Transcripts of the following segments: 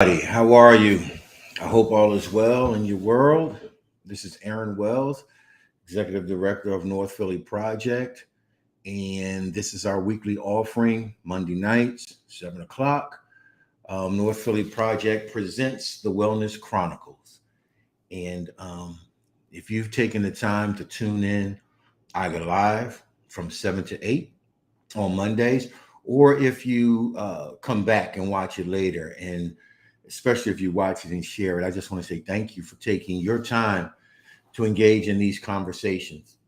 How are you? I hope all is well in your world. This is Aaron Wells, Executive Director of North Philly Project, and this is our weekly offering, Monday nights, 7 o'clock. North Philly Project presents the Wellness Chronicles. And if you've taken the time to tune in either live from 7 to 8 on Mondays, or if you come back and watch it later, and especially if you watch it and share it, I just want to say thank you for taking your time to engage in these conversations.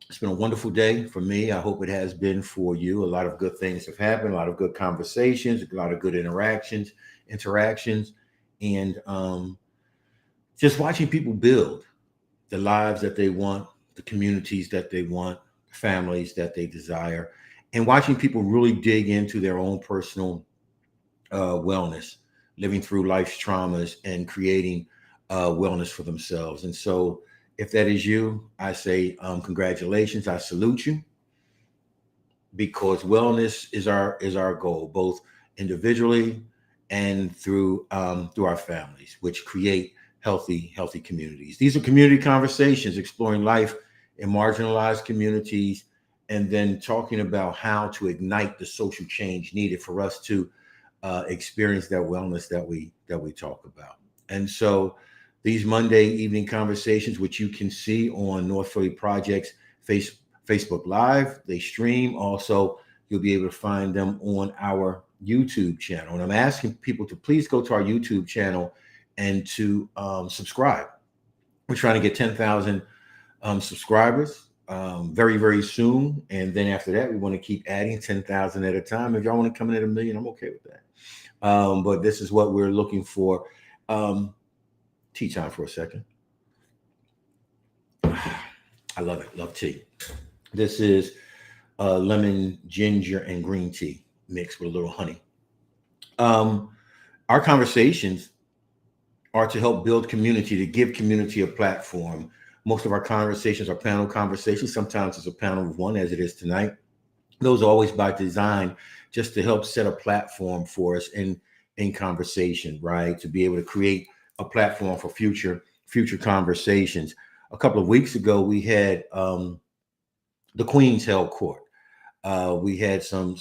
It's been a wonderful day for me. I hope it has been for you. A lot of good things have happened, a lot of good conversations, a lot of good interactions, and just watching people build the lives that they want, the communities that they want, the families that they desire, and watching people really dig into their own personal wellness, living through life's traumas and creating wellness for themselves. And so, if that is you, I say congratulations. I salute you because wellness is our goal, both individually and through our families, which create healthy communities. These are community conversations exploring life in marginalized communities, and then talking about how to ignite the social change needed for us to experience that wellness that we talk about. And so these Monday evening conversations, which you can see on North Philly Project's Facebook Live, they stream. Also, you'll be able to find them on our YouTube channel. And I'm asking people to please go to our YouTube channel and to subscribe. We're trying to get 10,000 subscribers very, very soon. And then after that, we want to keep adding 10,000 at a time. If y'all want to come in at a million, I'm okay with that. But this is what we're looking for. Tea time for a second. I love it. Love tea. This is lemon, ginger, and green tea mixed with a little honey. Um, our conversations are to help build community, to give community a platform. Most of our conversations are panel conversations. Sometimes it's a panel of one, as it is tonight. Those are always by design, just to help set a platform for us in conversation, right? To be able to create a platform for future conversations. A couple of weeks ago, we had the Queens held court. We had some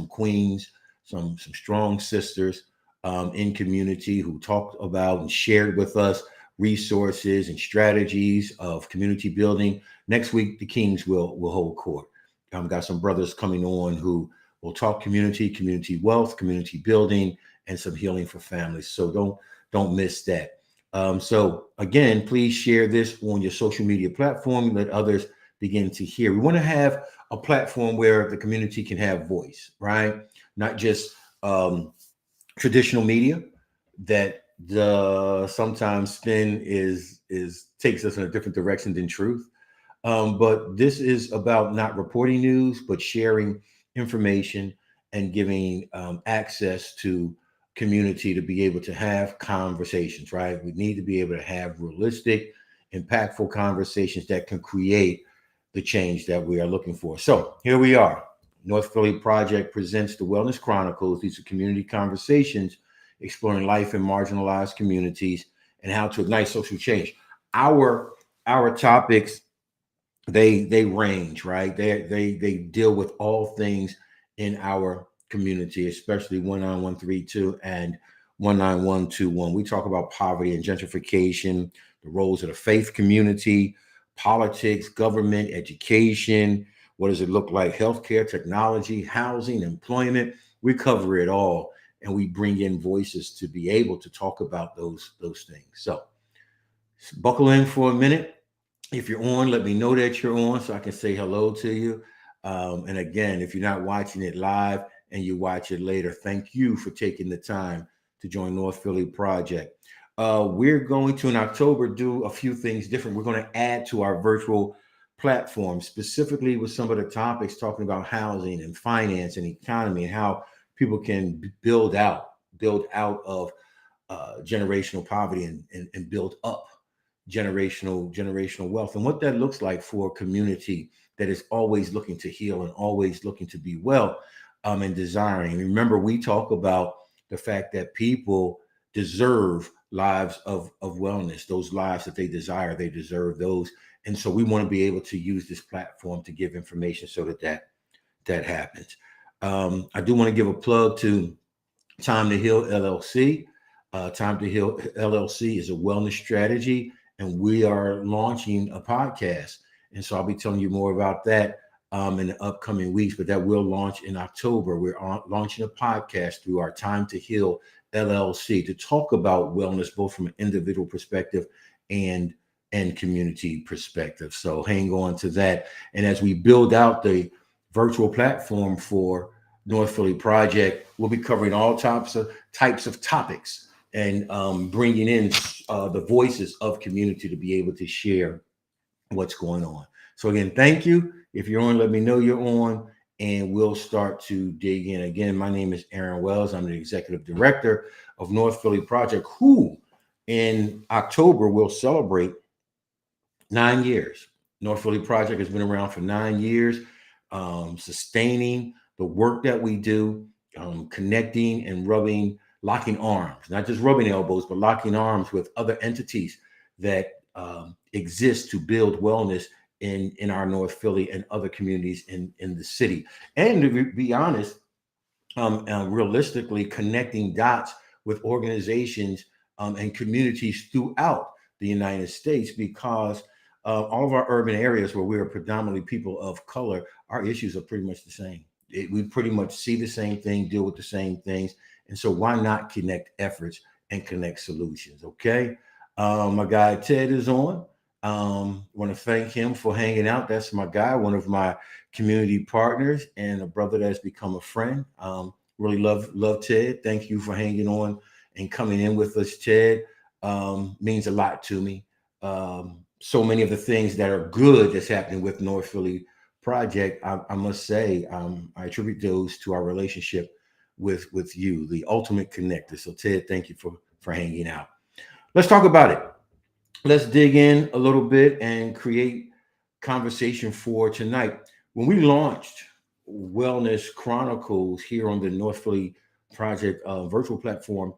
queens, some strong sisters in community who talked about and shared with us resources and strategies of community building. Next week, the Kings will hold court. Got some brothers coming on who will talk community wealth, community building, and some healing for families. So don't miss that. So again, please share this on your social media platform. Let others begin to hear. We want to have a platform where the community can have voice, right? Not just traditional media that the sometimes spin is takes us in a different direction than truth. But this is about not reporting news, but sharing information and giving access to community to be able to have conversations, right? We need to be able to have realistic, impactful conversations that can create the change that we are looking for. So here we are. North Philly Project presents the Wellness Chronicles. These are community conversations exploring life in marginalized communities and how to ignite social change. Our topics, they range, right? They deal with all things in our community, especially 19132 and 19121. We talk about poverty and gentrification, the roles of the faith community, politics, government, education. What does it look like? Healthcare, technology, housing, employment. We cover it all, and we bring in voices to be able to talk about those things. So buckle in for a minute. If you're on, let me know that you're on so I can say hello to you. And again, if you're not watching it live and you watch it later, thank you for taking the time to join North Philly Project. We're going to, in October, do a few things different. We're going to add to our virtual platform, specifically with some of the topics talking about housing and finance and economy and how people can build out of generational poverty and build up generational wealth, and what that looks like for a community that is always looking to heal and always looking to be well, and desiring. Remember, we talk about the fact that people deserve lives of wellness, those lives that they desire. They deserve those. And so we want to be able to use this platform to give information so that happens. I do want to give a plug to Time to Heal LLC. Time to Heal LLC is a wellness strategy, and we are launching a podcast. And so I'll be telling you more about that in the upcoming weeks, but that will launch in October. We're launching a podcast through our Time to Heal LLC to talk about wellness, both from an individual perspective and community perspective. So hang on to that. And as we build out the virtual platform for North Philly Project, we'll be covering all types of topics and bringing in the voices of community to be able to share what's going on. So again, thank you. If you're on, let me know you're on, and we'll start to dig in. Again, my name is Aaron Wells. I'm the executive director of North Philly Project, who in October will celebrate 9 years. North Philly Project has been around for 9 years, sustaining the work that we do, connecting and locking arms, not just rubbing elbows, but locking arms with other entities that exist to build wellness in our North Philly and other communities in the city. And to be honest, realistically connecting dots with organizations and communities throughout the United States, because all of our urban areas where we are predominantly people of color, our issues are pretty much the same. We pretty much see the same thing, deal with the same things. And so why not connect efforts and connect solutions? Okay. My guy Ted is on. Want to thank him for hanging out. That's my guy, one of my community partners and a brother that's become a friend. Really love Ted. Thank you for hanging on and coming in with us, Ted. Means a lot to me. So many of the things that are good that's happening with North Philly Project, I must say, I attribute those to our relationship with you, the ultimate connector. So Ted, thank you for hanging out. Let's talk about it. Let's dig in a little bit and create conversation for tonight. When we launched Wellness Chronicles here on the North Philly Project virtual platform,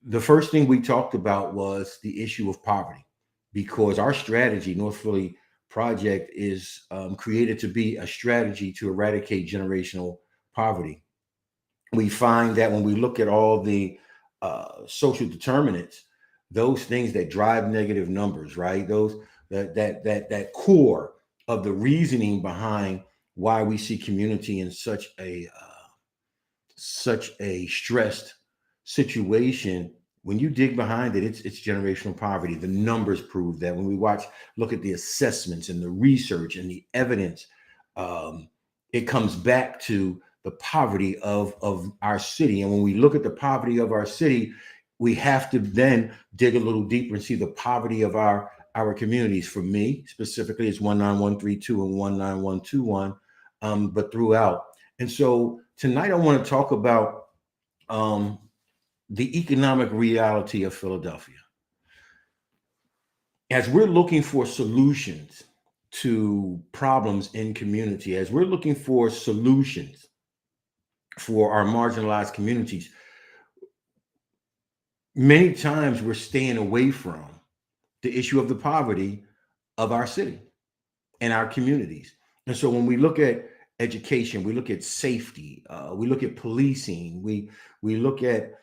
the first thing we talked about was the issue of poverty, because our strategy, North Philly Project, is created to be a strategy to eradicate generational poverty. We find that when we look at all the social determinants, those things that drive negative numbers, right? Those that core of the reasoning behind why we see community in such a stressed situation. When you dig behind it, it's generational poverty. The numbers prove that. When we look at the assessments and the research and the evidence, it comes back to the poverty of our city. And when we look at the poverty of our city, we have to then dig a little deeper and see the poverty of our communities. For me specifically, it's 19132 and 19121, but throughout. And so tonight I want to talk about the economic reality of Philadelphia. As we're looking for solutions to problems in community, as we're looking for solutions for our marginalized communities, many times we're staying away from the issue of the poverty of our city and our communities. And so when we look at education, we look at safety, we look at policing, we look at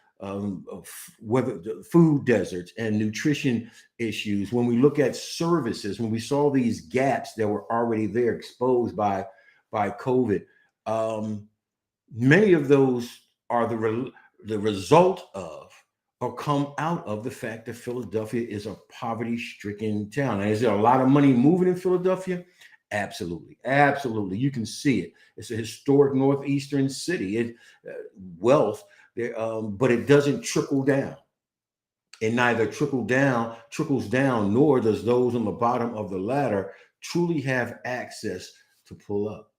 whether food deserts and nutrition issues. When we look at services, when we saw these gaps that were already there exposed by COVID, many of those are the result of or come out of the fact that Philadelphia is a poverty-stricken town. And is there a lot of money moving in Philadelphia? Absolutely. Absolutely. You can see it. It's a historic northeastern city. Wealth, but it doesn't trickle down. It neither trickles down, nor does those on the bottom of the ladder truly have access to pull up.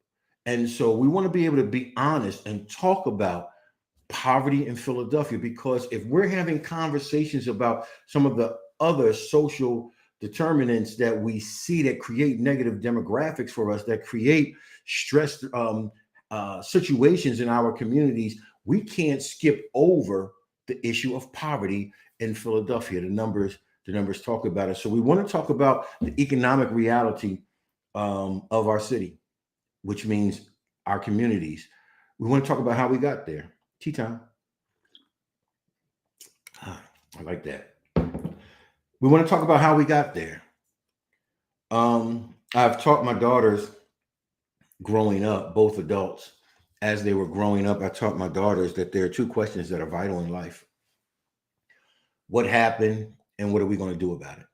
And so we want to be able to be honest and talk about poverty in Philadelphia, because if we're having conversations about some of the other social determinants that we see that create negative demographics for us, that create stress situations in our communities, we can't skip over the issue of poverty in Philadelphia. The numbers talk about it. So we want to talk about the economic reality of our city, which means our communities. We want to talk about how we got there. Tea time. Ah, I like that. We want to talk about how we got there. I've taught my daughters growing up, both adults, as they were growing up, I taught my daughters that there are two questions that are vital in life: what happened and what are we going to do about it?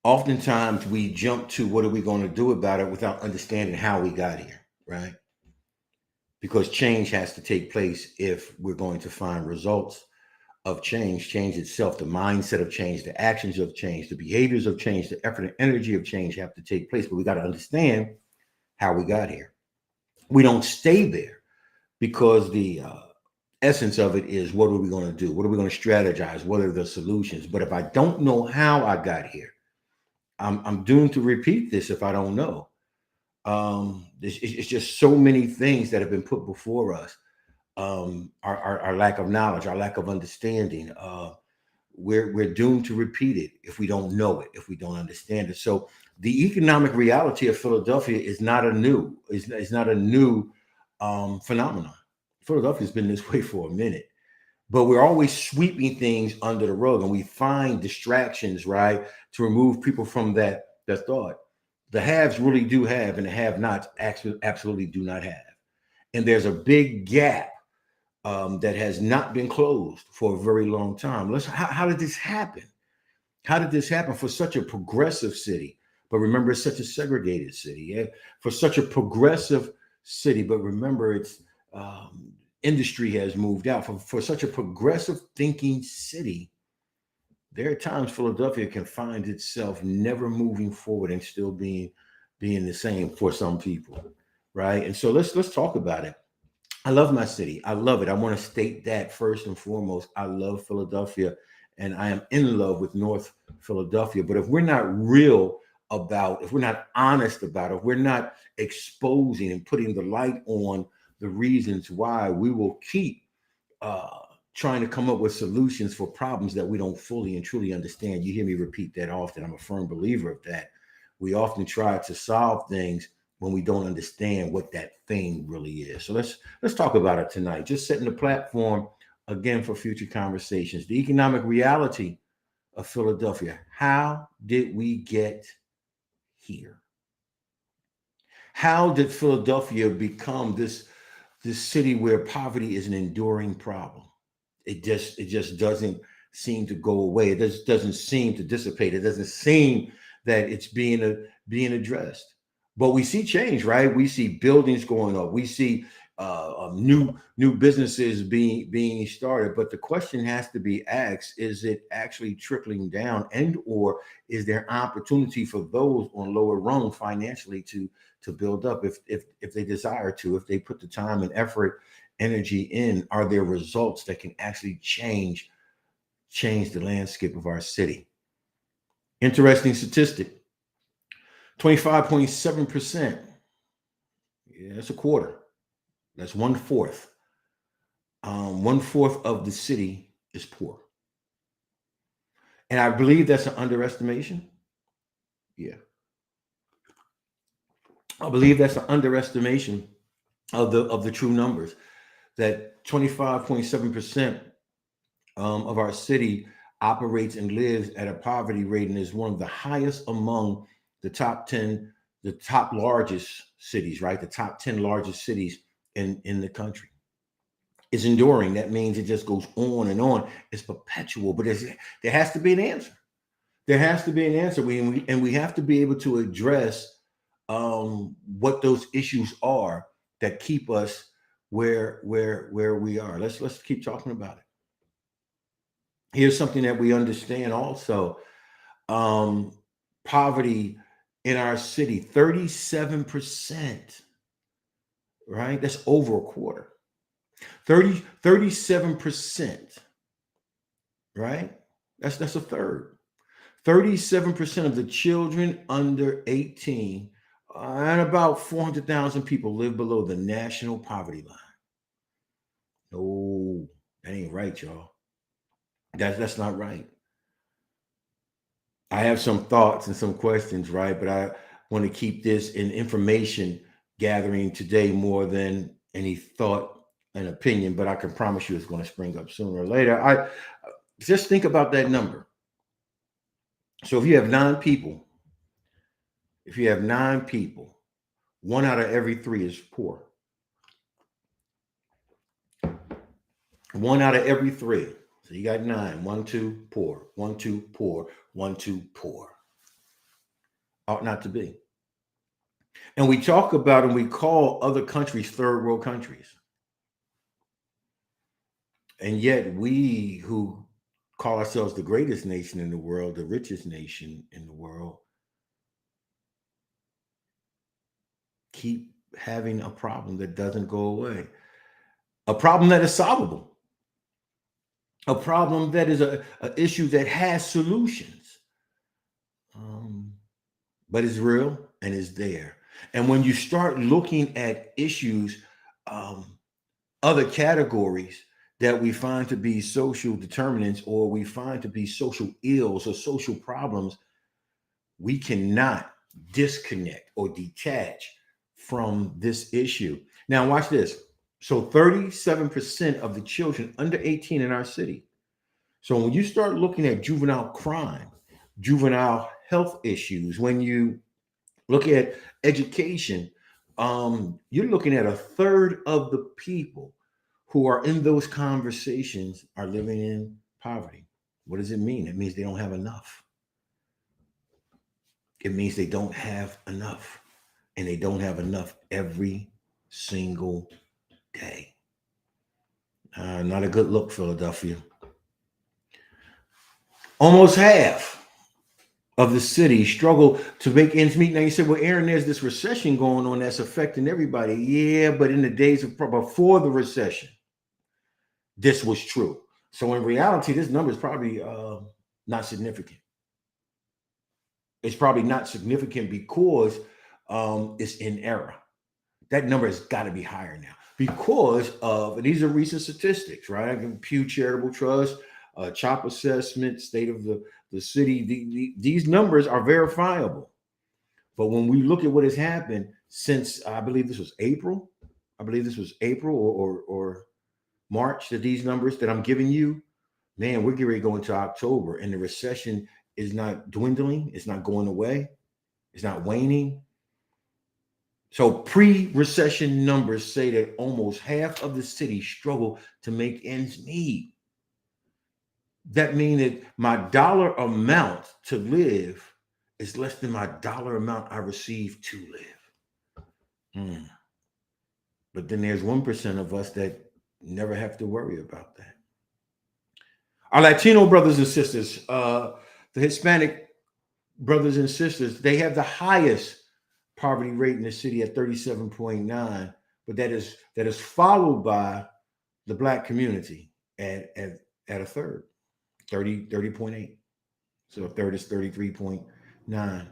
Oftentimes we jump to what are we going to do about it without understanding how we got here, right? Because change has to take place if we're going to find results of change itself, the mindset of change, the actions of change, the behaviors of change, the effort and energy of change have to take place. But we got to understand how we got here. We don't stay there because the essence of it is, what are we going to do? What are we going to strategize? What are the solutions? But if I don't know how I got here, I'm doomed to repeat this if I don't know. It's just so many things that have been put before us. Our lack of knowledge, our lack of understanding. We're doomed to repeat it if we don't know it, if we don't understand it. So the economic reality of Philadelphia is not a new, is not a new phenomenon. Philadelphia's been this way for a minute, but we're always sweeping things under the rug, and we find distractions, right, to remove people from that thought. The haves really do have, and the have-nots actually absolutely do not have. And there's a big gap that has not been closed for a very long time. How did this happen? How did this happen for such a progressive city? But remember, it's such a segregated city. Yeah? For such a progressive city, but remember, it's industry has moved out. For such a progressive thinking city, there are times Philadelphia can find itself never moving forward and still being the same for some people, right? And so let's talk about it. I love my city. I love it. I want to state that first and foremost. I love Philadelphia, and I am in love with North Philadelphia. But if we're not real about, if we're not honest about it, if we're not exposing and putting the light on the reasons why, we will keep uh, trying to come up with solutions for problems that we don't fully and truly understand. You hear me repeat that often. I'm a firm believer of that. We often try to solve things when we don't understand what that thing really is. So let's talk about it tonight. Just setting the platform again for future conversations. The economic reality of Philadelphia. How did we get here? How did Philadelphia become this city where poverty is an enduring problem? It just doesn't seem to go away. It just doesn't seem to dissipate. It doesn't seem that it's being addressed. But we see change, right? We see buildings going up. We see new businesses being started. But the question has to be asked: is it actually trickling down, and or is there opportunity for those on lower rung financially to build up if they desire to, if they put the time and effort, energy in? Are there results that can actually change the landscape of our city? Interesting statistic: 25.7%. Yeah, that's a quarter. That's one fourth. One fourth of the city is poor. And I believe that's an underestimation. Yeah. I believe that's an underestimation of the true numbers. That 25.7% of our city operates and lives at a poverty rate and is one of the highest among the top 10, the top largest cities, right? The top 10 largest cities in the country. Is enduring. That means it just goes on and on. It's perpetual, but there has to be an answer. There has to be an answer. We have to be able to address what those issues are that keep us where we are. Let's keep talking about it. Here's something that we understand also: um, poverty in our city, 37%. Right, that's over a quarter. 37%, right? That's a third. 37% of the children under 18, and about 400,000 people live below the national poverty line. No. That ain't right, y'all. That's not right. I have some thoughts and some questions, right? But I want to keep this in information gathering today more than any thought and opinion. But I can promise you it's going to spring up sooner or later. I just think about that number. So if you have 9 people, 1 out of every 3 is poor. 1 out of every 3. So you got 9. 1, 2, poor. 1, 2, poor. 1, 2, poor. Ought not to be. And we talk about and we call other countries third world countries. And yet we who call ourselves the greatest nation in the world, the richest nation in the world, keep having a problem that doesn't go away. A problem that is solvable. A problem that is a issue that has solutions. Um, but it's real and it's there. And when you start looking at issues, um, other categories that we find to be social determinants or we find to be social ills or social problems, we cannot disconnect or detach from this issue. Now, watch this. So, 37% of the children under 18 in our city. So, when you start looking at juvenile crime, juvenile health issues, when you look at education, you're looking at a third of the people who are in those conversations are living in poverty. What does it mean? It means they don't have enough. It means they don't have enough. And they don't have enough every single day. Not a good look, Philadelphia. Almost half of the city struggle to make ends meet. Now you said, well, Aaron, there's this recession going on that's affecting everybody. Yeah, but in the days of before the recession, this was true. So in reality, this number is probably not significant. It's probably not significant because it's in error. That number has got to be higher now because of these are recent statistics, right? Pew Charitable Trust, CHOP assessment, state of the city. These numbers are verifiable. But when we look at what has happened since I believe this was April, or March, that these numbers that I'm giving you, man, we're getting ready to go into October, and the recession is not dwindling, it's not going away, it's not waning. So pre-recession numbers say that almost half of the city struggle to make ends meet. That means that my dollar amount to live is less than my dollar amount I receive to live. Hmm. But then there's 1% of us that never have to worry about that. Our Latino brothers and sisters, the Hispanic brothers and sisters, they have the highest poverty rate in the city at 37.9, but that is followed by the black community at a third, 30.8. So a third is 33.9.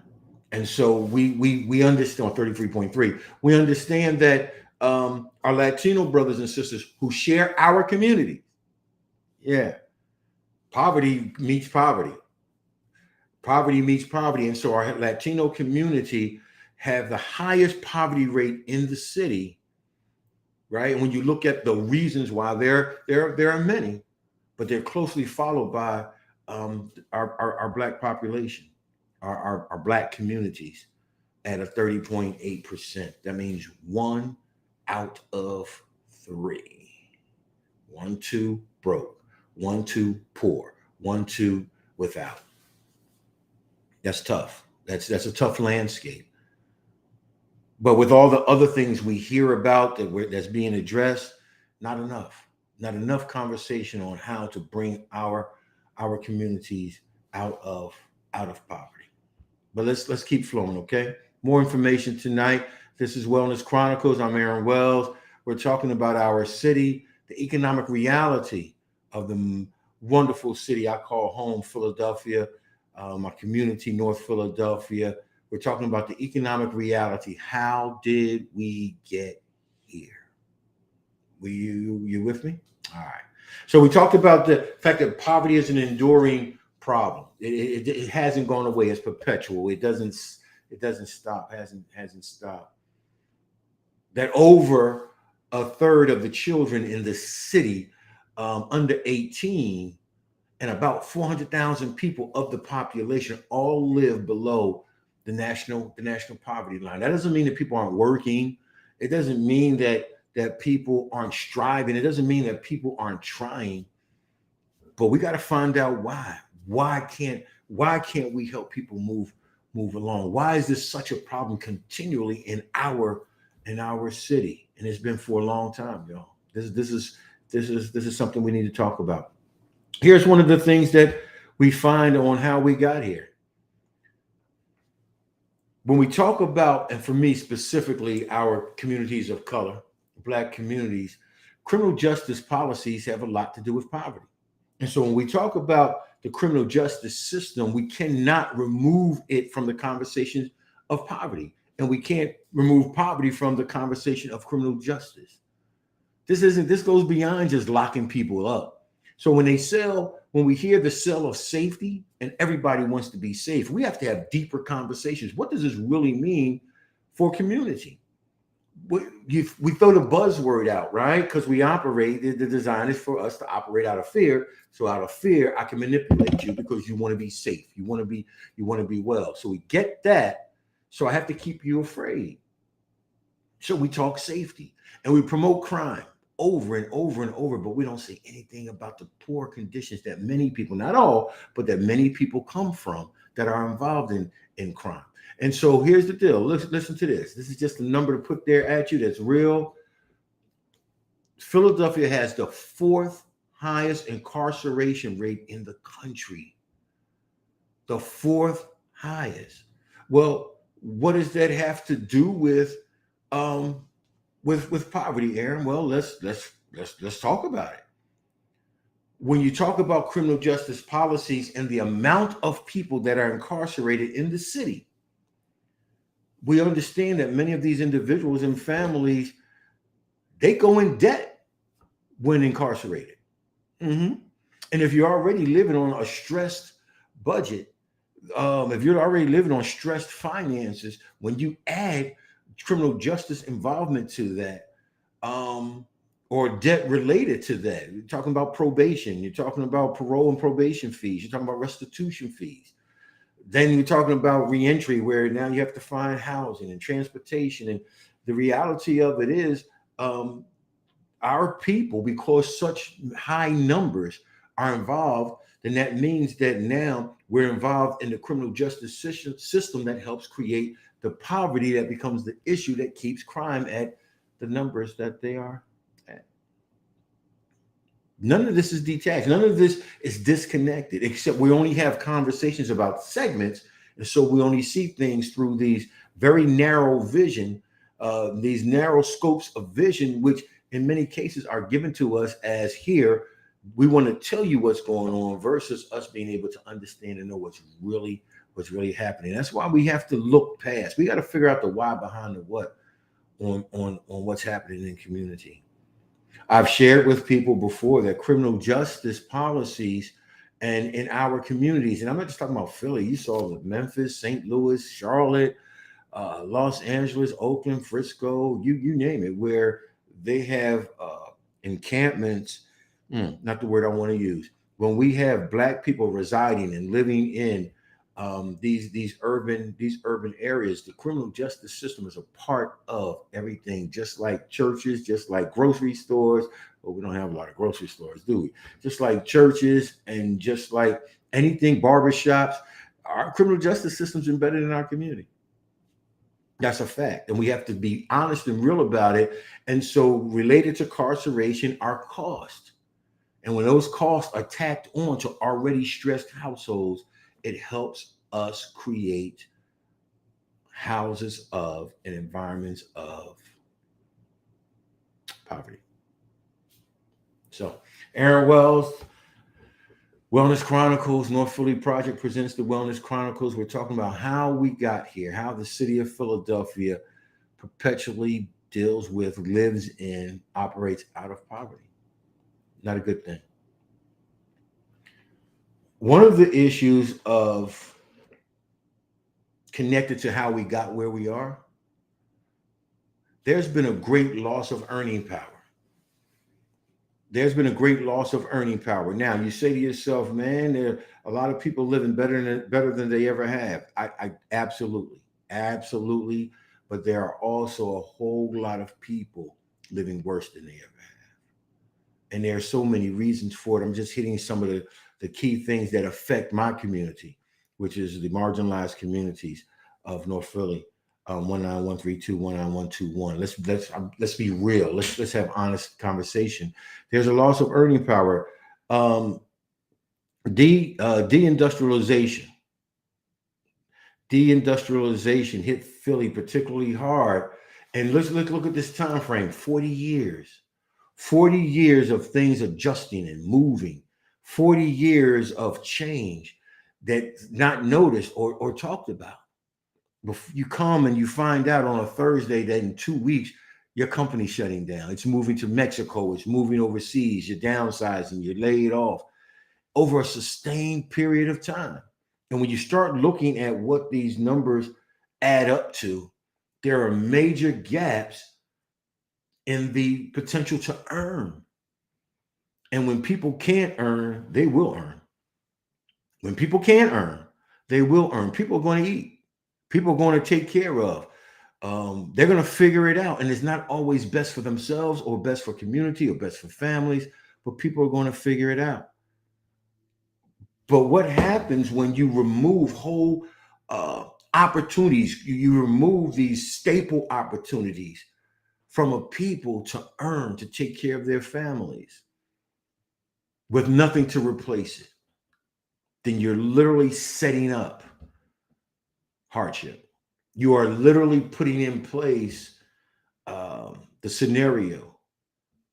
And so we understand 33.3. We understand that our Latino brothers and sisters who share our community, yeah, poverty meets poverty. Poverty meets poverty. And so our Latino community have the highest poverty rate in the city, right? And when you look at the reasons why, there are many, but they're closely followed by our black population, our black communities at a 30.8%. That means 1 out of 3. 1, 2 broke, 1, 2 poor, 1, 2 without. That's tough. That's a tough landscape. But with all the other things we hear about that's being addressed, not enough. Not enough conversation on how to bring our communities out of poverty. But let's keep flowing, okay? More information tonight. This is Wellness Chronicles. I'm Aaron Wells. We're talking about our city, the economic reality of the wonderful city I call home, Philadelphia, my community, North Philadelphia. We're talking about the economic reality. How did we get here? You with me? All right. So we talked about the fact that poverty is an enduring problem. It hasn't gone away. It's perpetual. It doesn't stop. Hasn't stopped. That over a third of the children in the city under 18 and about 400,000 people of the population all live below the national poverty line. That doesn't mean that people aren't working. It doesn't mean that people aren't striving. It doesn't mean that people aren't trying. But we got to find out why. Why can't we help people move along? Why is this such a problem continually in our city? And it's been for a long time, y'all. This is something we need to talk about. Here's one of the things that we find on how we got here. When we talk about, and for me specifically, our communities of color, Black communities, criminal justice policies have a lot to do with poverty. And so when we talk about the criminal justice system, we cannot remove it from the conversation of poverty. And we can't remove poverty from the conversation of criminal justice. This goes beyond just locking people up. So when we hear the sell of safety and everybody wants to be safe, we have to have deeper conversations. What does this really mean for community? We throw the buzzword out, right? Because the design is for us to operate out of fear. So out of fear, I can manipulate you because you want to be safe. You want to be well. So we get that. So I have to keep you afraid. So we talk safety and we promote crime over and over and over, but we don't say anything about the poor conditions that many people, not all, but that many people come from that are involved in crime. And so here's the deal. Listen to this. This is just a number to put there at you that's real. Philadelphia has the fourth highest incarceration rate in the country. The fourth highest. Well, what does that have to do with poverty, Aaron? Well, let's talk about it. When you talk about criminal justice policies and the amount of people that are incarcerated in the city, we understand that many of these individuals and families, they go in debt when incarcerated. Mm-hmm. And if you're already living on a stressed budget, if you're already living on stressed finances, when you add criminal justice involvement to that, or debt related to that, you're talking about probation, you're talking about parole and probation fees, you're talking about restitution fees. Then you're talking about reentry, where now you have to find housing and transportation. And the reality of it is, our people, because such high numbers are involved, then that means that now we're involved in the criminal justice system that helps create the poverty that becomes the issue that keeps crime at the numbers that they are at. None of this is detached. None of this is disconnected, except we only have conversations about segments. And so we only see things through these very narrow vision, these narrow scopes of vision, which in many cases are given to us as here. We want to tell you what's going on versus us being able to understand and know what's really happening. That's why we have to look past. We got to figure out the why behind the what on what's happening in community. I've shared with people before that criminal justice policies and in our communities, and I'm not just talking about Philly. You saw Memphis, St. Louis, Charlotte, Los Angeles, Oakland, Frisco, you name it, where they have encampments. Not the word I want to use. When we have Black people residing and living in these urban areas, the criminal justice system is a part of everything. Just like churches, just like grocery stores. Well, we don't have a lot of grocery stores, do we? Just like churches and just like anything, barbershops, our criminal justice system's embedded in our community. That's a fact. And we have to be honest and real about it. And so related to incarceration are costs. And when those costs are tacked on to already stressed households, it helps us create houses of and environments of poverty. So, Aaron Wells, Wellness Chronicles, North Philly Project presents the Wellness Chronicles. We're talking about how we got here, how the city of Philadelphia perpetually deals with, lives in, operates out of poverty. Not a good thing. One of the issues of connected to how we got where we are, there's been a great loss of earning power. There's been a great loss of earning power. Now you say to yourself, man, there are a lot of people living better than they ever have. I absolutely, absolutely. But there are also a whole lot of people living worse than they ever have. And there are so many reasons for it. I'm just hitting some of the key things that affect my community, which is the marginalized communities of North Philly. 19132 19121. Let's be real. Let's have honest conversation. There's a loss of earning power. Um, deindustrialization. Deindustrialization hit Philly particularly hard. And let's look at this time frame: 40 years. 40 years of things adjusting and moving. 40 years of change that's not noticed or talked about. You come and you find out on a Thursday that in 2 weeks your company's shutting down. It's moving to Mexico. It's moving overseas. You're downsizing. You're laid off over a sustained period of time. And when you start looking at what these numbers add up to, there are major gaps in the potential to earn. And when people can't earn, they will earn. When people can't earn, they will earn. People are going to eat. People are going to take care of. They're going to figure it out. And it's not always best for themselves or best for community or best for families, but people are going to figure it out. But what happens when you remove whole opportunities, you remove these staple opportunities from a people to earn, to take care of their families with nothing to replace it? Then you're literally setting up hardship. You are literally putting in place the scenario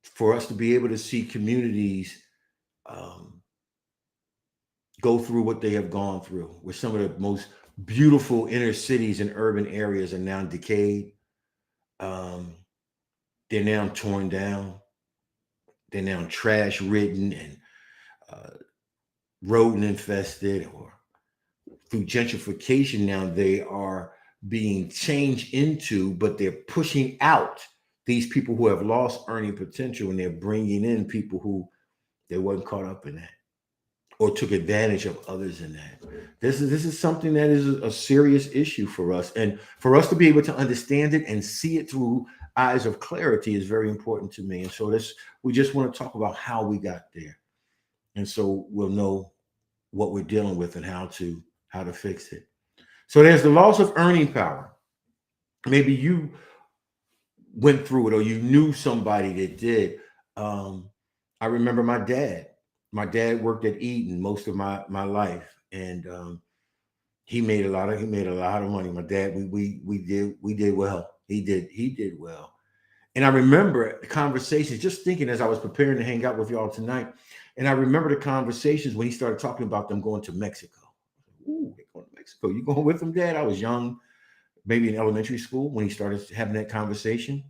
for us to be able to see communities go through what they have gone through, where some of the most beautiful inner cities and urban areas are now decayed. Um, they're now torn down. They're now trash ridden and uh, rodent infested, or through gentrification now they are being changed into, but they're pushing out these people who have lost earning potential, and they're bringing in people who they wasn't caught up in that or took advantage of others in that. This is something that is a serious issue for us, and for us to be able to understand it and see it through eyes of clarity is very important to me. And so this we just want to talk about how we got there, and so we'll know what we're dealing with and how to fix it. So there's the loss of earning power. Maybe you went through it or you knew somebody that did. Um, I remember my dad. My dad worked at Eaton most of my life, and he made a lot of money. My dad, we did well. He did well. And I remember the conversations, just thinking as I was preparing to hang out with y'all tonight. And I remember the conversations when he started talking about them going to Mexico. Ooh, they're going to Mexico. You going with them, Dad? I was young, maybe in elementary school when he started having that conversation.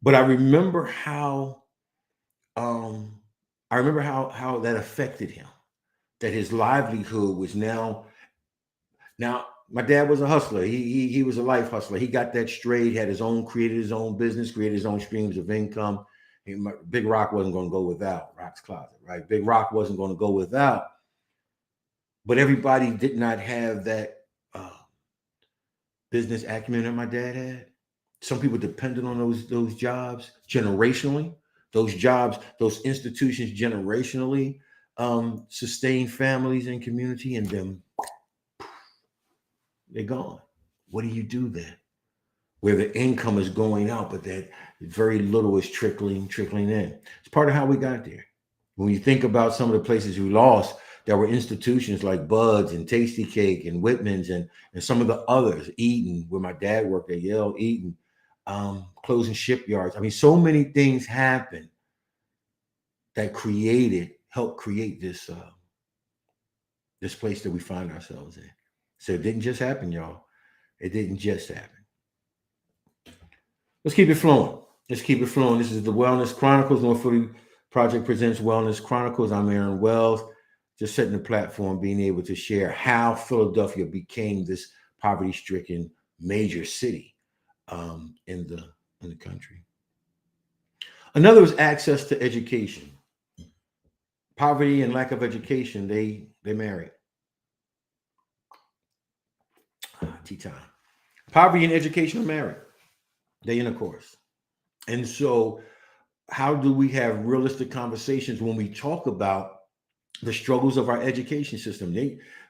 But um, I remember how that affected him. That his livelihood was now. My dad was a hustler. He was a life hustler. He got that straight. Had his own, created his own business, created his own streams of income. Big Rock wasn't going to go without Rock's Closet, right? Big Rock wasn't going to go without. But everybody did not have that uh, business acumen that my dad had. Some people depended on those jobs generationally. Those jobs, those institutions generationally sustain families and community, and then they're gone. What do you do then? Where the income is going out, but that very little is trickling in. It's part of how we got there. When you think about some of the places we lost, there were institutions like Bud's and Tasty Cake and Whitman's and some of the others, Eaton, where my dad worked at Yale, Eaton, closing shipyards. I mean, so many things happened that helped create this place that we find ourselves in. So it didn't just happen, y'all. It didn't just happen. Let's keep it flowing. Let's keep it flowing. This is the Wellness Chronicles, North Philly Project presents Wellness Chronicles. I'm Aaron Wells, just setting the platform, being able to share how Philadelphia became this poverty-stricken major city in the country. Another is access to education. Poverty and lack of education, they marry. Tea time. Poverty and education are married. They intercourse. And so how do we have realistic conversations when we talk about the struggles of our education system?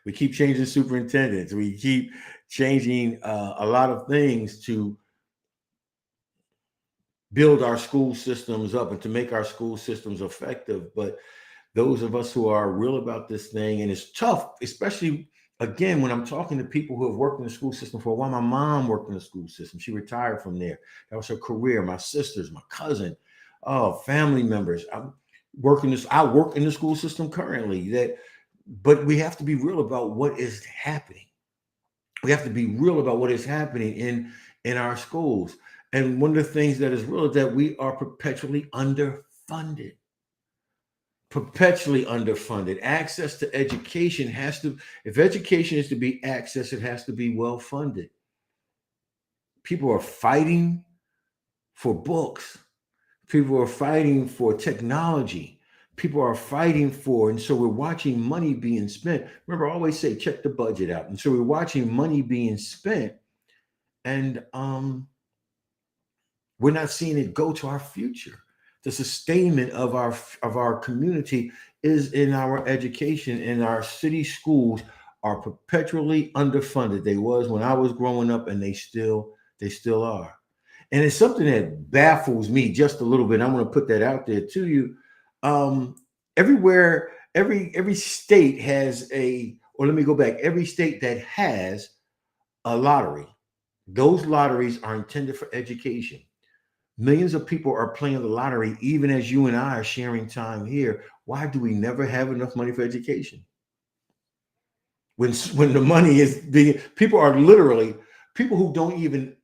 We keep changing superintendents. We keep changing a lot of things to build our school systems up and to make our school systems effective. But those of us who are real about this thing, and it's tough, especially again, when I'm talking to people who have worked in the school system for a while. My mom worked in the school system. She retired from there. That was her career. My sisters, my cousin, family members. I work in the school system currently. But we have to be real about what is happening. We have to be real about what is happening in our schools. And one of the things that is real is that we are perpetually underfunded. Perpetually underfunded. Access to education if education is to be accessed, it has to be well funded. People are fighting for books. People are fighting for technology. People are fighting for, and so we're watching money being spent. Remember, I always say, check the budget out. And so we're watching money being spent, and we're not seeing it go to our future. The sustainment of our community is in our education, and our city schools are perpetually underfunded. They was when I was growing up, and they still are. And it's something that baffles me just a little bit. I'm going to put that out there to you. Everywhere, every state has let me go back. Every state that has a lottery, those lotteries are intended for education. Millions of people are playing the lottery, even as you and I are sharing time here. Why do we never have enough money for education? When the money is being, people who don't even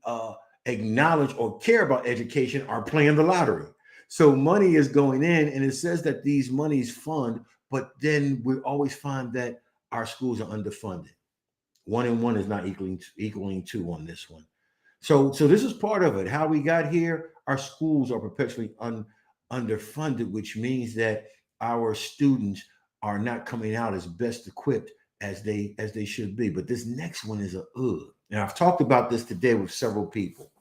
acknowledge or care about education are playing the lottery. So money is going in, and it says that these monies fund, but then we always find that our schools are underfunded. 1 and 1 is not equaling 2 on this one. So this is part of it. How we got here, our schools are perpetually underfunded, which means that our students are not coming out as best equipped as they should be. But this next one is Now, I've talked about this today with several people.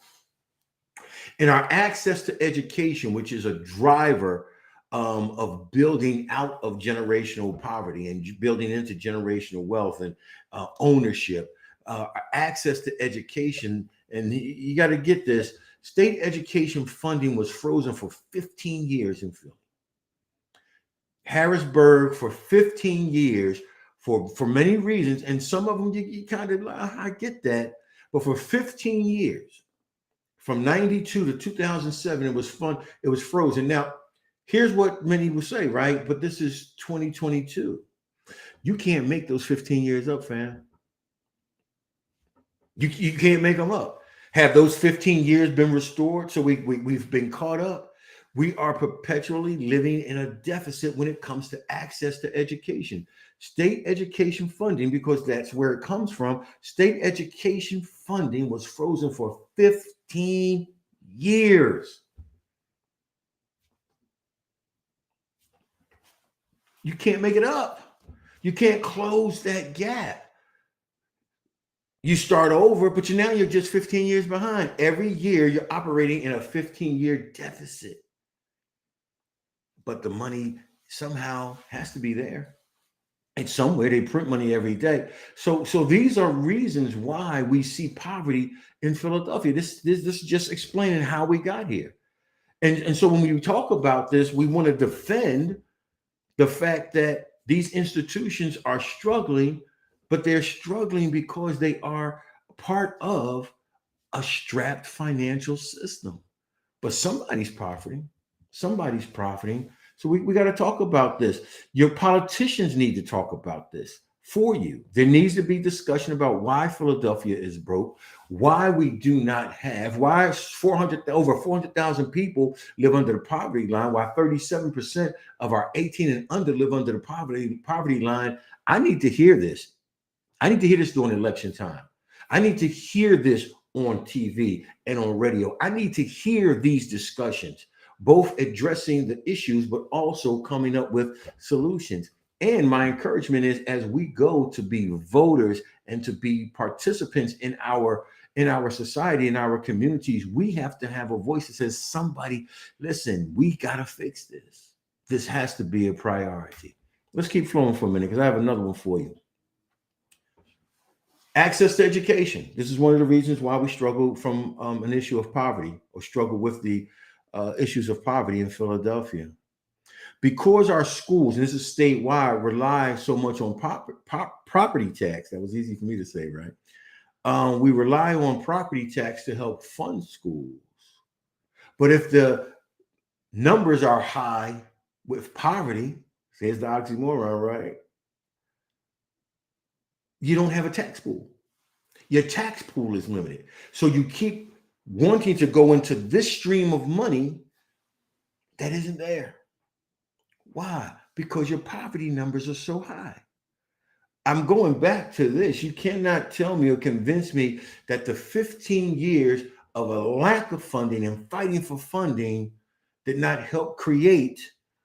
In our access to education, which is a driver of building out of generational poverty and building into generational wealth and ownership, access to education. And you got to get this, state education funding was frozen for 15 years in Philly. Harrisburg for 15 years for many reasons. And some of them you kind of, I get that. But for 15 years, from 92 to 2007, it was frozen. Now, here's what many will say, right? But this is 2022. You can't make those 15 years up, fam. You can't make them up. Have those 15 years been restored? So we've been caught up. We are perpetually living in a deficit when it comes to access to education. State education funding, because that's where it comes from. State education funding was frozen for 15 years. You can't make it up. You can't close that gap. You start over, but you're just 15 years behind. Every year you're operating in a 15-year deficit. But the money somehow has to be there. And somewhere they print money every day. So these are reasons why we see poverty in Philadelphia. This is just explaining how we got here. And so when we talk about this, we want to defend the fact that these institutions are struggling, but they're struggling because they are part of a strapped financial system. But somebody's profiting. Somebody's profiting. So we got to talk about this. Your politicians need to talk about this. for you. There needs to be discussion about why Philadelphia is broke, why we do not have, why over 400,000 people live under the poverty line, why 37% of our 18 and under live under the poverty line. I need to hear this. I need to hear this during election time. I need to hear this on TV and on radio. I need to hear these discussions, both addressing the issues, but also coming up with solutions. And my encouragement is, as we go to be voters and to be participants in our society, in our communities, we have to have a voice that says, somebody, listen, we got to fix this. This has to be a priority. Let's keep flowing for a minute, because I have another one for you. Access to education. This is one of the reasons why we struggle from an issue of poverty, or struggle with the issues of poverty in Philadelphia. Because our schools, and this is statewide, rely so much on property tax. That was easy for me to say, right? We rely on property tax to help fund schools. But if the numbers are high with poverty, says the oxymoron, right? You don't have a tax pool. Your tax pool is limited. So you keep wanting to go into this stream of money that isn't there. Why? Because your poverty numbers are so high. I'm going back to this. You cannot tell me or convince me that the 15 years of a lack of funding and fighting for funding did not help create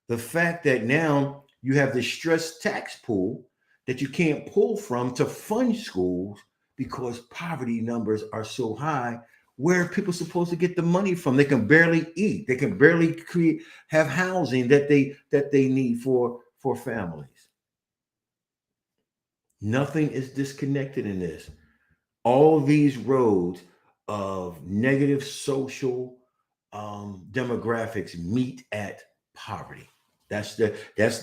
the fact that now you have this stressed tax pool that you can't pull from to fund schools, because poverty numbers are so high. Where are people supposed to get the money from? They can barely eat. They can barely have housing that they need for families. Nothing is disconnected in this. All these roads of negative social demographics meet at poverty. That's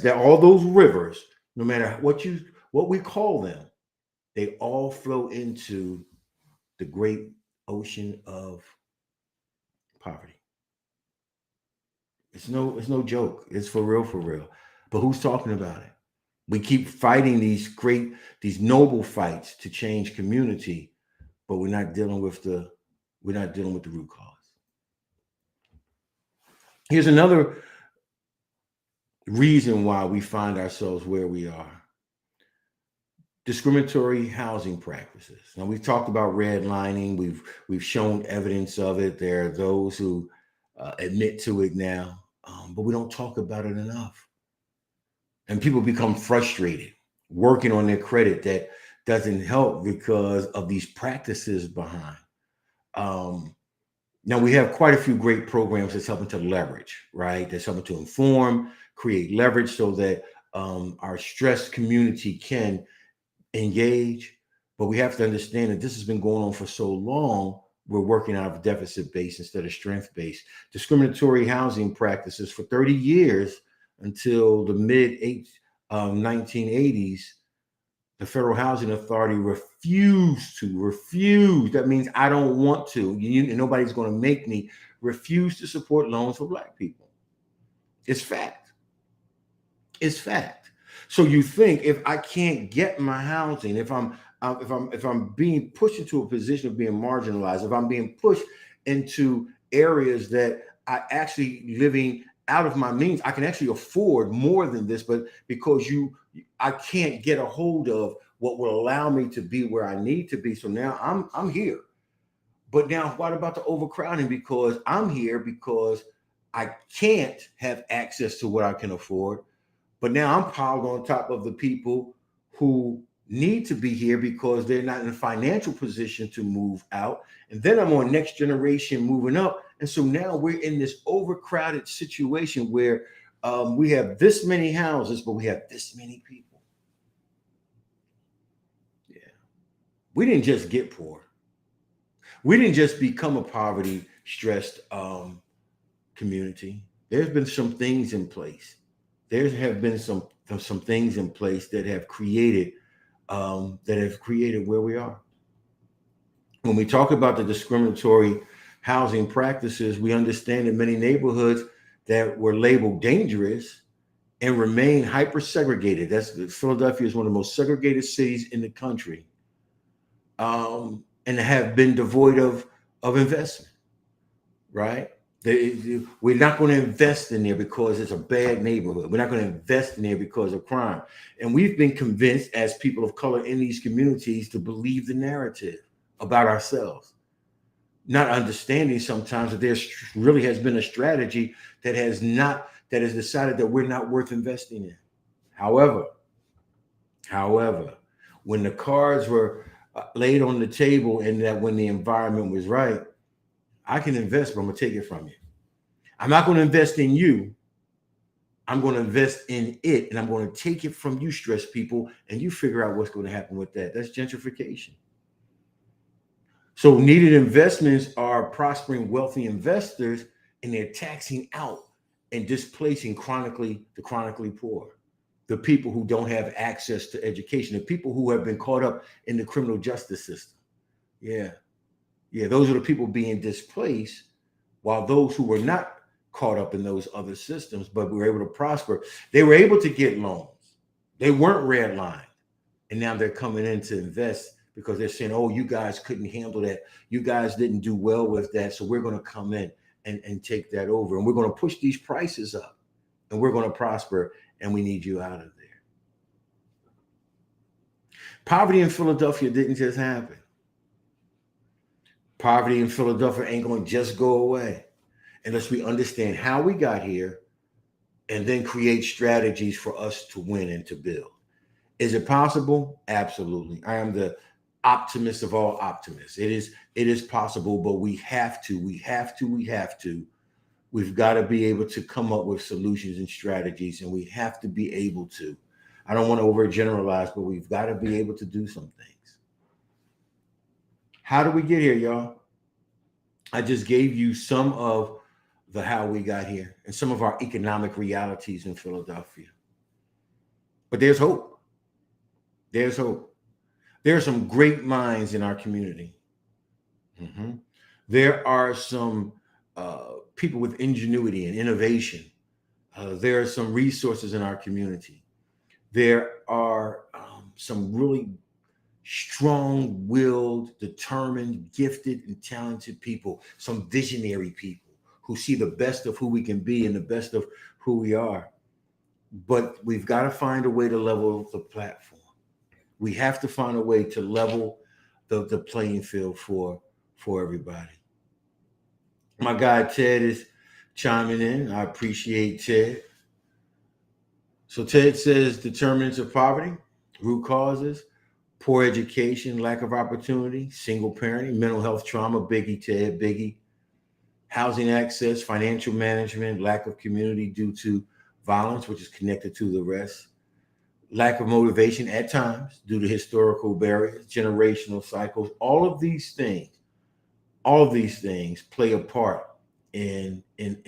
all those rivers, no matter what we call them, they all flow into the great ocean of poverty. It's no joke. It's for real. But who's talking about it? We keep fighting these noble fights to change community, but we're not dealing with the root cause. Here's another reason why we find ourselves where we are. Discriminatory housing practices. Now, we've talked about redlining. We've shown evidence of it. There are those who admit to it now, but we don't talk about it enough. And people become frustrated working on their credit. That doesn't help because of these practices behind. Now, we have quite a few great programs that's helping to leverage, right? That's helping to inform, create leverage so that our stressed community can engage. But we have to understand that this has been going on for so long. We're working out of deficit base instead of strength base. Discriminatory housing practices for 30 years until the mid 1980s, the Federal Housing Authority refused. That means I don't want to. And nobody's going to make me refuse to support loans for Black people. It's fact. It's fact. So you think, if I can't get my housing, if I'm being pushed into a position of being marginalized, if I'm being pushed into areas that I actually living out of my means, I can actually afford more than this, but because I can't get a hold of what will allow me to be where I need to be. So now I'm here. But now what about the overcrowding? Because I'm here because I can't have access to what I can afford. But now I'm piled on top of the people who need to be here because they're not in a financial position to move out. And then I'm on next generation moving up. And so now we're in this overcrowded situation where we have this many houses, but we have this many people. Yeah. We didn't just get poor. We didn't just become a poverty stressed community. There's been some things in place. There have been some things in place that have created where we are. When we talk about the discriminatory housing practices, we understand that many neighborhoods that were labeled dangerous and remain hyper segregated. That's Philadelphia is one of the most segregated cities in the country, and have been devoid of investment. Right? We're not going to invest in there because it's a bad neighborhood. We're not going to invest in there because of crime. And we've been convinced as people of color in these communities to believe the narrative about ourselves, not understanding sometimes that there really has been a strategy that has decided that we're not worth investing in. However, however, when the cards were laid on the table and that when the environment was right, I can invest, but I'm gonna take it from you. I'm not going to invest in you. I'm going to invest in it, and I'm going to take it from you, stressed people, and you figure out what's going to happen with that. That's gentrification. So needed investments are prospering wealthy investors, and they're taxing out and displacing the chronically poor, the people who don't have access to education, the people who have been caught up in the criminal justice system. Yeah, yeah, those are the people being displaced, while those who were not caught up in those other systems but were able to prosper, they were able to get loans. They weren't redlined, and now they're coming in to invest because they're saying, "Oh, you guys couldn't handle that. You guys didn't do well with that, so we're going to come in and take that over, and we're going to push these prices up, and we're going to prosper, and we need you out of there." Poverty in Philadelphia didn't just happen. Poverty in Philadelphia ain't going to just go away unless we understand how we got here and then create strategies for us to win and to build. Is it possible? Absolutely. I am the optimist of all optimists. It is possible, but we've got to be able to come up with solutions and strategies, and we have to be able to. I don't want to overgeneralize, but we've got to be able to do some things. How do we get here, y'all? I just gave you some of the how we got here and some of our economic realities in Philadelphia. But there's hope. There's hope. There are some great minds in our community. Mhm. There are some people with ingenuity and innovation. There are some resources in our community. There are some really strong willed, determined, gifted, and talented people, some visionary people who see the best of who we can be and the best of who we are. But we've got to find a way to level the platform. We have to find a way to level the playing field for everybody. My guy Ted is chiming in. I appreciate Ted. So Ted says determinants of poverty, root causes, poor education, lack of opportunity, single parenting, mental health trauma, biggie, Ted, biggie, housing access, financial management, lack of community due to violence, which is connected to the rest, lack of motivation at times due to historical barriers, generational cycles, all of these things play a part in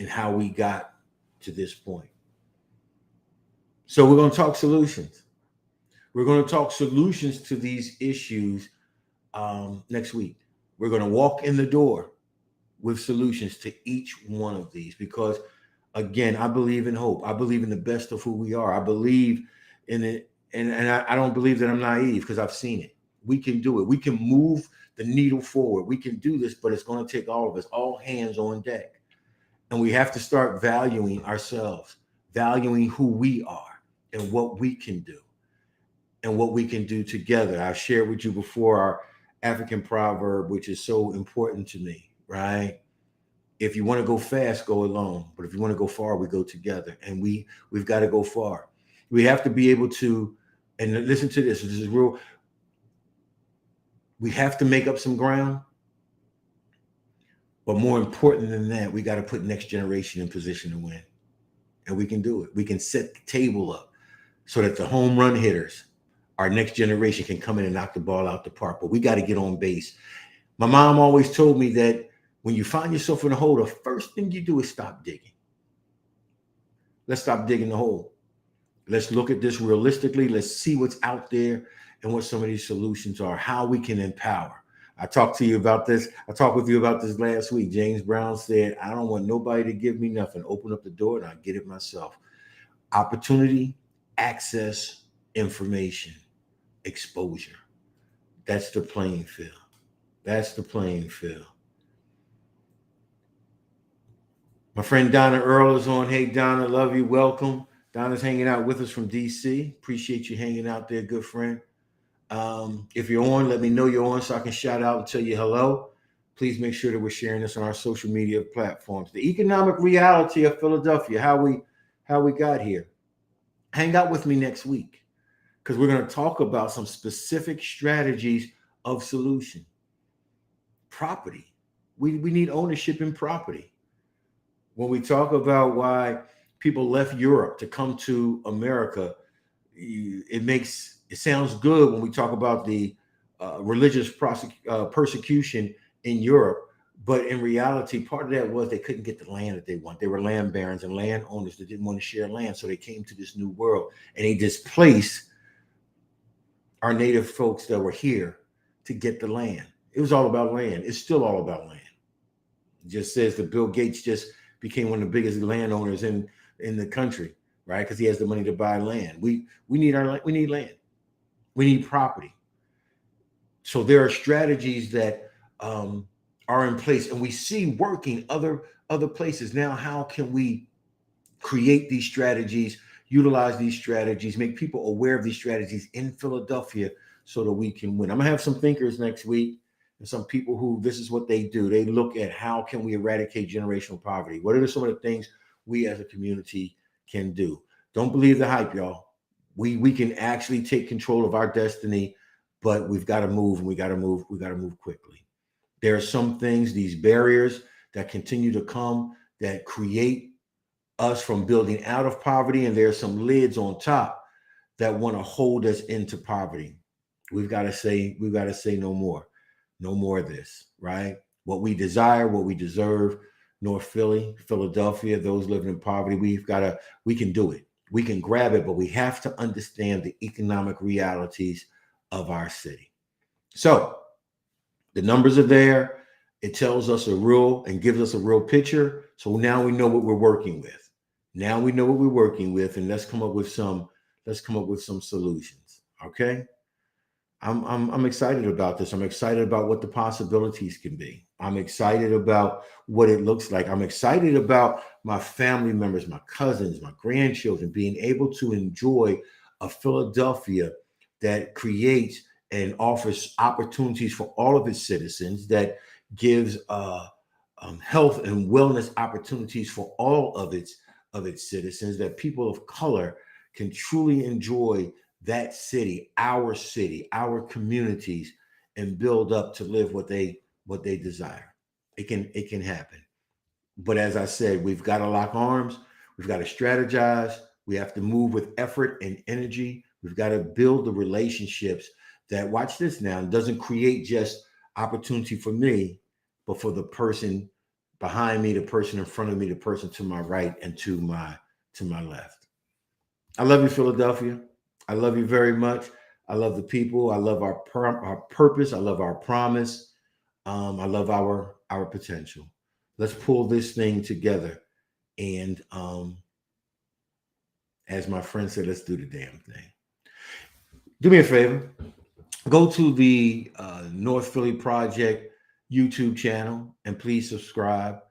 how we got to this point. So we're going to talk solutions. We're going to talk solutions to these issues next week. We're going to walk in the door with solutions to each one of these because, again, I believe in hope. I believe in the best of who we are. I believe in it. And I don't believe that I'm naive because I've seen it. We can do it. We can move the needle forward. We can do this, but it's going to take all of us, all hands on deck. And we have to start valuing ourselves, valuing who we are and what we can do and what we can do together. I've shared with you before our African proverb, which is so important to me, right? If you want to go fast, go alone. But if you want to go far, we go together. And we've got to go far. We have to be able to, and listen to this. This is real. We have to make up some ground. But more important than that, we got to put next generation in position to win. And we can do it. We can set the table up so that the home run hitters, our next generation, can come in and knock the ball out the park. But we got to get on base. My mom always told me that when you find yourself in a hole, the first thing you do is stop digging. Let's stop digging the hole. Let's look at this realistically. Let's see what's out there and what some of these solutions are, how we can empower. I talked to you about this. I talked with you about this last week. James Brown said, I don't want nobody to give me nothing. Open up the door and I'll get it myself. Opportunity, access, information, exposure. That's the playing field. That's the playing field. My friend Donna Earl is on. Hey, Donna, love you. Welcome. Donna's hanging out with us from DC. Appreciate you hanging out there, good friend. If you're on, let me know you're on so I can shout out and tell you hello. Please make sure that we're sharing this on our social media platforms. The economic reality of Philadelphia, how we got here. Hang out with me next week because we're going to talk about some specific strategies of solution. Property. We need ownership in property. When we talk about why people left Europe to come to America, it sounds good when we talk about the religious persecution in Europe, but in reality, part of that was they couldn't get the land that they want. They were land barons and landowners that didn't want to share land, so they came to this new world and they displaced our native folks that were here to get the land. It was all about land. It's still all about land. It just says that Bill Gates just became one of the biggest landowners in the country, right? Because he has the money to buy land. We need land. We need property. So there are strategies that are in place, and we see working other places. Now, how can we create these strategies, utilize these strategies, make people aware of these strategies in Philadelphia so that we can win? I'm gonna have some thinkers next week and some people who this is what they do. They look at how can we eradicate generational poverty? What are some of the things we as a community can do? Don't believe the hype, y'all. We can actually take control of our destiny, but we've got to move, and we got to move quickly. There are some things, these barriers that continue to come that create us from building out of poverty, and there's some lids on top that want to hold us into poverty. We've got to say no more of this, right? What we desire, what we deserve. North Philly, Philadelphia, those living in poverty, we can do it. We can grab it, but we have to understand the economic realities of our city. So the numbers are there. It tells us and gives us a real picture. So now we know what we're working with. And let's come up with some solutions. Okay. I'm excited about this. I'm excited about what the possibilities can be. I'm excited about what it looks like. I'm excited about my family members, my cousins, my grandchildren being able to enjoy a Philadelphia that creates and offers opportunities for all of its citizens, that gives health and wellness opportunities for all of its citizens, that people of color can truly enjoy that city, our communities, and build up to live what they desire. It can happen. But as I said, we've got to lock arms. We've got to strategize. We have to move with effort and energy. We've got to build the relationships that, watch this now, doesn't create just opportunity for me, but for the person behind me, the person in front of me, the person to my right and to my left. I love you, Philadelphia. I love you very much. I love the people. I love our purpose. I love our promise. I love our potential. Let's pull this thing together. And as my friend said, let's do the damn thing. Do me a favor. Go to the North Philly Project YouTube channel and please subscribe.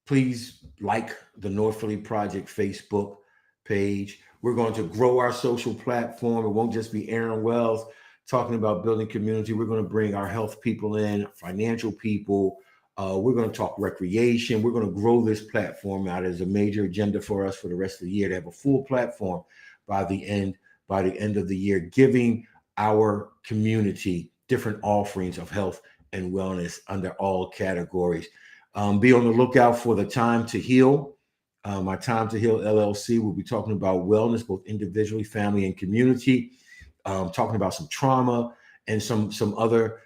Please like the North Philly Project Facebook page. We're going to grow our social platform. It won't just be Aaron Wells talking about building community. We're going to bring our health people in, financial people. We're going to talk recreation. We're going to grow this platform out as a major agenda for us for the rest of the year, to have a full platform by the end of the year, giving our community different offerings of health and wellness under all categories. Be on the lookout for the Time to Heal. My Time to Heal LLC will be talking about wellness, both individually, family, and community. Talking about some trauma and some other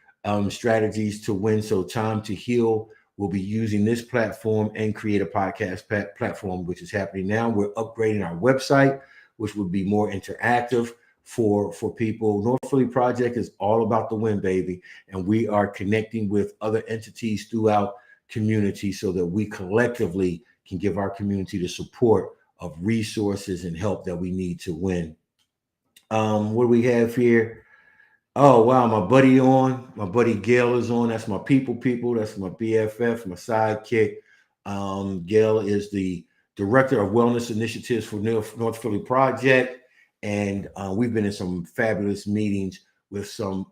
strategies to win. So Time to Heal will be using this platform and create a podcast platform, which is happening now. We're upgrading our website, which would be more interactive for people. North Philly Project is all about the win, baby. And we are connecting with other entities throughout community so that we collectively can give our community the support of resources and help that we need to win. What do we have here? Oh wow, my buddy Gail is on. That's my people. That's my BFF, my sidekick. Gail is the director of wellness initiatives for North Philly Project, and we've been in some fabulous meetings with some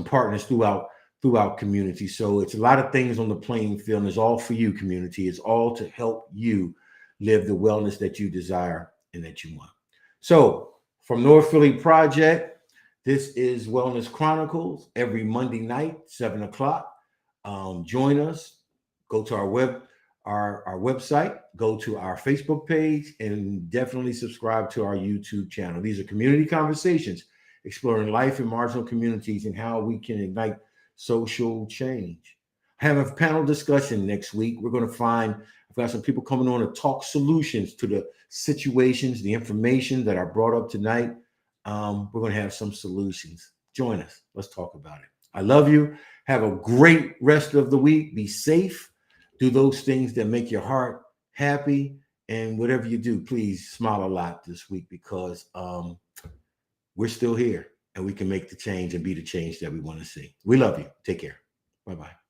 partners throughout community. So it's a lot of things on the playing field, and it's all for you, community. It's all to help you live the wellness that you desire and that you want. So from North Philly Project. This is Wellness Chronicles every Monday night, 7 o'clock. Join us. Go to our website, go to our Facebook page, and definitely subscribe to our YouTube channel. These are community conversations exploring life in marginal communities and how we can ignite social change. I have a panel discussion next week. I've got some people coming on to talk solutions to the situations, the information that I brought up tonight. We're going to have some solutions. Join us. Let's talk about it. I love you. Have a great rest of the week. Be safe. Do those things that make your heart happy. And whatever you do, please smile a lot this week because we're still here and we can make the change and be the change that we want to see. We love you. Take care. Bye-bye.